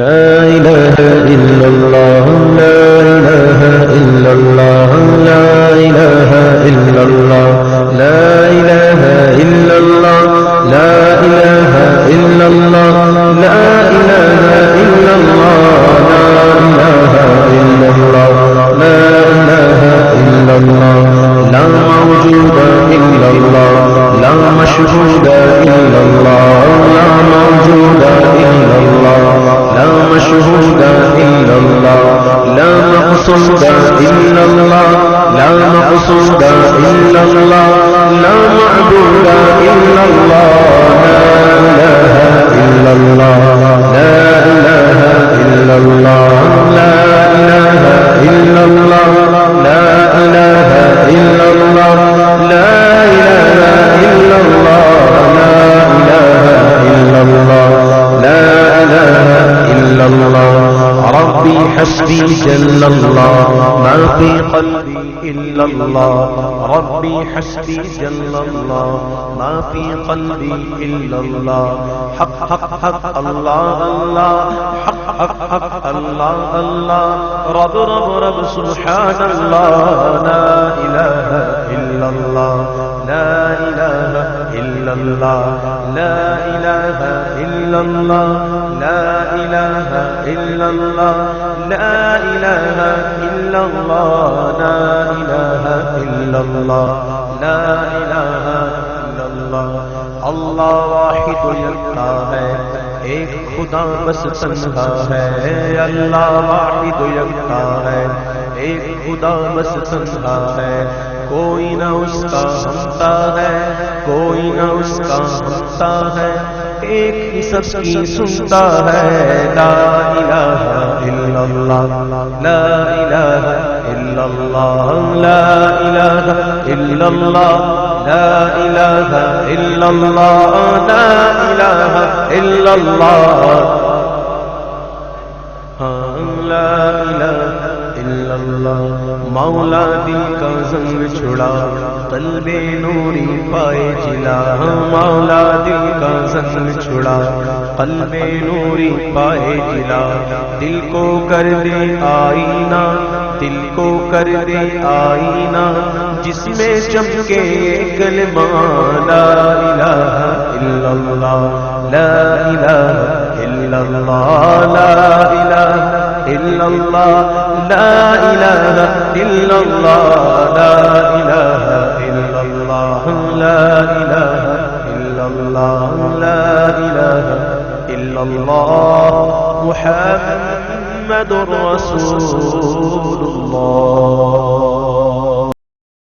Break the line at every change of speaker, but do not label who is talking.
لا إله إلا الله لا إله إلا الله لا إله إلا الله لا إله إلا الله لا إله إلا الله لا إله إلا الله لا إله إلا الله لا إله إلا الله لا موجود إلا الله لا مشهود إلا الله لا موجود إلا الله لا مشهود إلا الله لا مقصود إلا الله لا مقصود إلا الله لا معبود إلا الله لا إله إلا الله لا إله إلا الله لا إله إلا الله لا إله إلا الله لا إله إلا الله لا إله إلا الله لا إله إلا الله ربي حسبي جل الله ما في قلبي إلا الله ربي حسبي جل الله ما في قلبي إلا الله حق حق حق الله الله حق حق حق الله الله رب رب رب سبحان الله لا إله إلا الله لا إله إلا الله لا إله إلا الله لا إله إلا الله لا إله إلا الله لا إله إلا الله لا إله إلا الله اللہ واحد یکتا ہے ایک خدا بس تنہا ہے اللہ واحد یکتا ہے ایک خدا بس تنہا ہے کوئی نہ اس کا ہمتا ہے کوئی نہ اس کا ہمتا ہے ایک ہی سب کی سنتا ہے لا الہ الا اللہ لا الہ الا اللہ لا الہ الا اللہ لا الہ الا اللہ لا الہ الا اللہ لا الہ الا اللہ مولا دل کا زنگ چھڑا قلب نوری پائے جلا مولا دل کا زنگ چھڑا قلب نوری پائے جلا دل کو کر دے آئینہ دل کو کر دے آئینہ جس میں چمکے کلمہ لا الہ الا اللہ لا الہ الا اللہ لا الہ الا اللہ لا الہ الا اللہ لا الہ الا اللہ لا الہ الا اللہ لا الہ الا اللہ محمد رسول